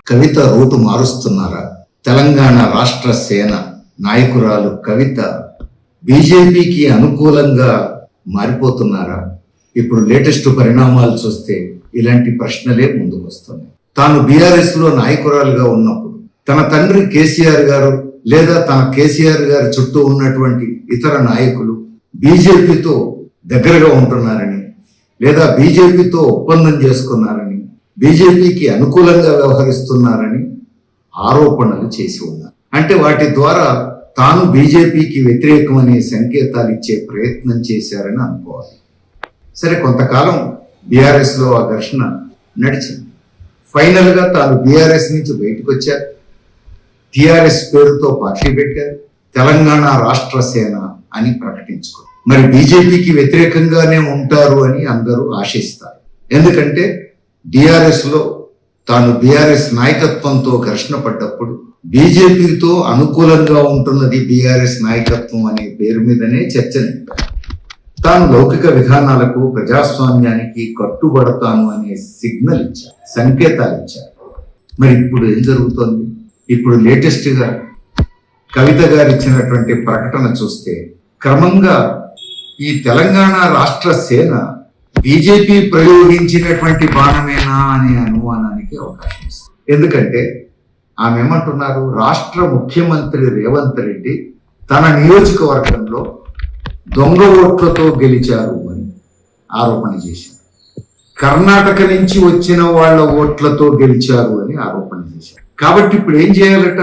కవిత route మారుస్తున్నారా? Telangana రాష్ట్ర సేన నాయకురాలు కవిత బీజేపీకి అనుకూలంగా మారిపోతున్నారా? ఇప్పుడు లేటెస్ట్ పరిణామాలు చూస్తే ఇలాంటి ప్రశ్నలే ముందుకు వస్తున్నాయి. తాను బీఆర్ఎస్ లో నాయకురాలుగా ఉన్నప్పుడు తన తండ్రి కేసీఆర్ గారు లేదా తన కేసీఆర్ గారి చుట్టూ ఉన్నటువంటి ఇతర నాయకులు బీజేపీతో దగ్గరగా ఉంటున్నారని లేదా బీజేపీతో ఒప్పందం చేసుకున్నారని బీజేపీకి అనుకూలంగా వ్యవహరిస్తున్నారని ఆరోపణలు చేసి ఉన్నారు. అంటే వాటి ద్వారా తాను బీజేపీకి వ్యతిరేకమనే సంకేతాలు ఇచ్చే ప్రయత్నం చేశారని అనుకోవాలి. సరే, కొంతకాలం బీఆర్ఎస్ లో ఆ ఘర్షణ నడిచింది. ఫైనల్ గా తాను బీఆర్ఎస్ నుంచి బయటకు వచ్చారు. టిఆర్ఎస్ పేరుతో పార్టీ పెట్టారు. తెలంగాణ రాష్ట్ర సేన అని ప్రకటించుకోరు. మరి బీజేపీకి వ్యతిరేకంగానే ఉంటారు అని అందరూ ఆశిస్తారు. ఎందుకంటే డిఆర్ఎస్ లో తాను బీఆర్ఎస్ నాయకత్వంతో ఘర్షణ పడ్డప్పుడు బీజేపీతో అనుకూలంగా ఉంటున్నది బీఆర్ఎస్ నాయకత్వం అనే పేరు మీదనే చర్చ నింపారు. తాను లౌకిక విధానాలకు ప్రజాస్వామ్యానికి కట్టుబడతాను అనే సిగ్నల్ ఇచ్చారు, సంకేతాలు ఇచ్చారు. మరి ఇప్పుడు ఏం జరుగుతోంది? ఇప్పుడు లేటెస్ట్ గా కవిత గారు ఇచ్చినటువంటి ప్రకటన చూస్తే క్రమంగా ఈ తెలంగాణ రాష్ట్ర సేన బీజేపీ ప్రయోగించినటువంటి బాణమేనా అనే అనుమానానికి అవకాశం ఇస్తుంది. ఎందుకంటే ఆమె ఏమంటున్నారు, రాష్ట్ర ముఖ్యమంత్రి రేవంత్ రెడ్డి తన నియోజకవర్గంలో దొంగ ఓట్లతో గెలిచారు అని ఆరోపణ చేశారు. కర్ణాటక నుంచి వచ్చిన వాళ్ళ ఓట్లతో గెలిచారు అని ఆరోపణ చేశారు. కాబట్టి ఇప్పుడు ఏం చేయాలట?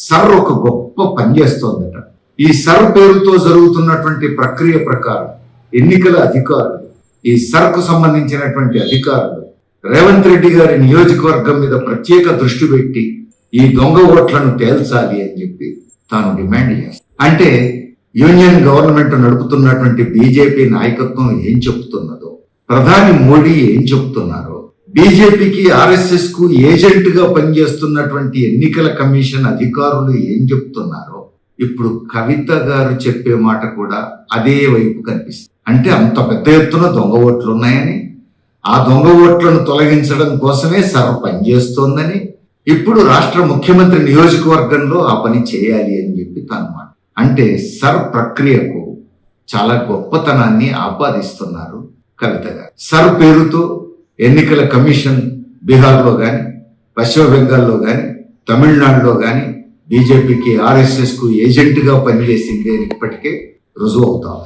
సర్ ఒక గొప్ప పని చేస్తోందట. ఈ సర్ పేరుతో జరుగుతున్నటువంటి ప్రక్రియ ప్రకారం ఎన్నికల అధికారులు, ఈ సర్కు సంబంధించినటువంటి అధికారులు రేవంత్ రెడ్డి గారి నియోజకవర్గం మీద ప్రత్యేక దృష్టి పెట్టి ఈ దొంగ ఓట్లను తేల్చాలి అని చెప్పి తాను డిమాండ్ చేస్తాను. అంటే యూనియన్ గవర్నమెంట్ నడుపుతున్నటువంటి బీజేపీ నాయకత్వం ఏం చెప్తున్నదో, ప్రధాని మోడీ ఏం చెప్తున్నారో, బీజేపీకి ఆర్ఎస్ఎస్ కు ఏజెంట్ గా పనిచేస్తున్నటువంటి ఎన్నికల కమిషన్ అధికారులు ఏం చెప్తున్నారో ఇప్పుడు కవిత గారు చెప్పే మాట కూడా అదే వైపు కనిపిస్తుంది. అంటే అంత పెద్ద ఎత్తున దొంగ ఓట్లు ఉన్నాయని, ఆ దొంగ ఓట్లను తొలగించడం కోసమే సర్ పనిచేస్తోందని, ఇప్పుడు రాష్ట్ర ముఖ్యమంత్రి నియోజకవర్గంలో ఆ పని చేయాలి అని చెప్పి తాను మాట. అంటే సర్ ప్రక్రియకు చాలా గొప్పతనాన్ని ఆపాదిస్తున్నారు కవిత గారు. సర్ పేరుతో ఎన్నికల కమిషన్ బీహార్లో కానీ, పశ్చిమ బెంగాల్లో కానీ, తమిళనాడులో కానీ బీజేపీకి ఆర్ఎస్ఎస్ కు ఏజెంట్ గా పనిచేసింది అని ఇప్పటికే రుజువు అవుతాం.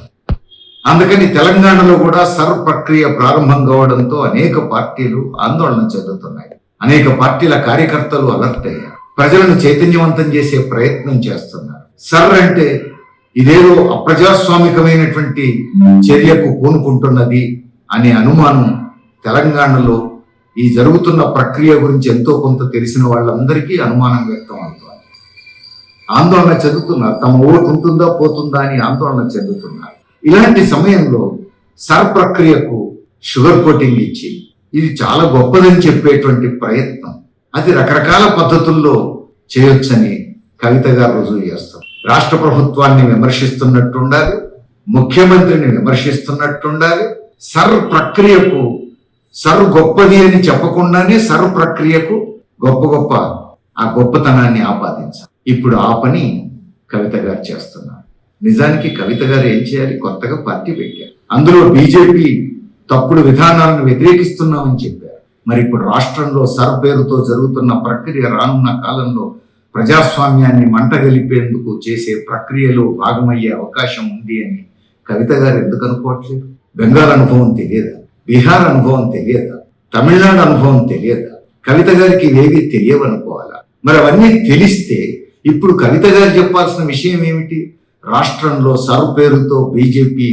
అందుకని తెలంగాణలో కూడా సర్ ప్రక్రియ ప్రారంభం కావడంతో అనేక పార్టీలు ఆందోళన చెందుతున్నాయి. అనేక పార్టీల కార్యకర్తలు అలర్ట్ అయ్యారు. ప్రజలను చైతన్యవంతం చేసే ప్రయత్నం చేస్తున్నారు. సర్ అంటే ఇదేదో అప్రజాస్వామికమైనటువంటి చర్యకు పూనుకుంటున్నది అనే అనుమానం తెలంగాణలో ఈ జరుగుతున్న ప్రక్రియ గురించి ఎంతో కొంత తెలిసిన వాళ్ళందరికీ అనుమానం వ్యక్తం అవుతుంది. ఆందోళన చెందుతున్నారు. తమ ఓటు ఉంటుందా పోతుందా అని ఆందోళన చెందుతున్నారు. ఇలాంటి సమయంలో సర్ ప్రక్రియకు షుగర్ కోటింగ్ ఇచ్చి ఇది చాలా గొప్పదని చెప్పేటువంటి ప్రయత్నం, అది రకరకాల పద్ధతుల్లో చేయొచ్చని కవిత గారు రుజువు చేస్తారు. రాష్ట్ర ప్రభుత్వాన్ని విమర్శిస్తున్నట్టుండాలి, ముఖ్యమంత్రిని విమర్శిస్తున్నట్టుండాలి. సర్ ప్రక్రియకు సర్ గొప్పది అని చెప్పకుండానే సర్ ప్రక్రియకు గొప్ప ఆ గొప్పతనాన్ని ఆపాదించాలి. ఇప్పుడు ఆ పని కవిత గారు చేస్తున్నారు. నిజానికి కవిత గారు ఏం చేయాలి? కొత్తగా పార్టీ పెట్టారు. అందులో బీజేపీ తప్పుడు విధానాలను వ్యతిరేకిస్తున్నామని చెప్పారు. మరి ఇప్పుడు రాష్ట్రంలో సర్ పేరుతో జరుగుతున్న ప్రక్రియ రానున్న కాలంలో ప్రజాస్వామ్యాన్ని మంటగలిపేందుకు చేసే ప్రక్రియలో భాగమయ్యే అవకాశం ఉంది అని కవిత గారు ఎందుకు అనుకోవట్లేదు? బెంగాల్ అనుభవం తెలియదా? బీహార్ అనుభవం తెలియదా? తమిళనాడు అనుభవం తెలియదా? కవిత గారికి ఇవేవి తెలియవనుకోవాలా? మరి అవన్నీ తెలిస్తే ఇప్పుడు కవిత గారు చెప్పాల్సిన విషయం ఏమిటి? రాష్ట్రంలో సర్ పేరుతో బీజేపీ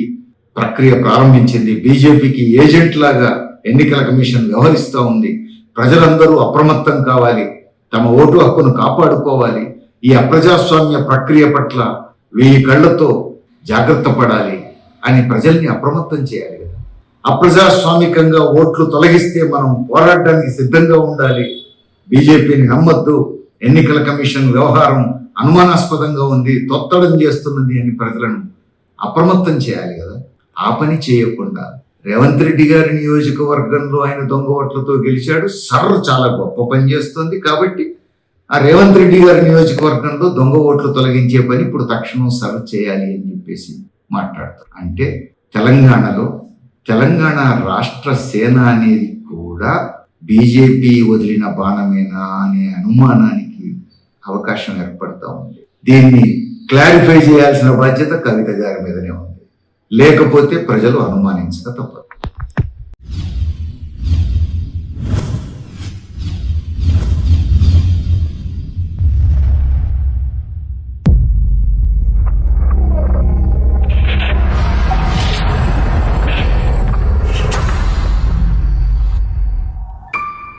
ప్రక్రియ ప్రారంభించింది. బీజేపీకి ఏజెంట్ లాగా ఎన్నికల కమిషన్ వ్యవహరిస్తూ ఉంది. ప్రజలందరూ అప్రమత్తం కావాలి, తమ ఓటు హక్కును కాపాడుకోవాలి, ఈ అప్రజాస్వామ్య ప్రక్రియ పట్ల 1000 కళ్లతో జాగ్రత్త పడాలి అని ప్రజల్ని అప్రమత్తం చేయాలి కదా. అప్రజాస్వామికంగా ఓట్లు తొలగిస్తే మనం పోరాడడానికి సిద్ధంగా ఉండాలి, బీజేపీని నమ్మద్దు, ఎన్నికల కమిషన్ వ్యవహారం అనుమానాస్పదంగా ఉంది, తొత్తడం చేస్తున్నది అని ప్రజలను అప్రమత్తం చేయాలి కదా. ఆ పని చేయకుండా రేవంత్ రెడ్డి గారి నియోజకవర్గంలో ఆయన దొంగ ఓట్లతో గెలిచాడు. సర్ర చాలా గొప్ప పని చేస్తుంది. కాబట్టి ఆ రేవంత్ రెడ్డి గారి నియోజకవర్గంలో దొంగ ఓట్లు తొలగించే పని ఇప్పుడు తక్షణం సర్వ్ చేయాలి అని చెప్పేసి మాట్లాడతారు. అంటే తెలంగాణలో తెలంగాణ రాష్ట్ర సేన అనేది కూడా బీజేపీ వదిలిన బాణమేనా అనే అనుమానానికి అవకాశం ఏర్పడతా ఉంది. దీన్ని క్లారిఫై చేయాల్సిన బాధ్యత కవిత గారి మీదనే ఉంది. లేకపోతే ప్రజలు అనుమానించక తప్పదు.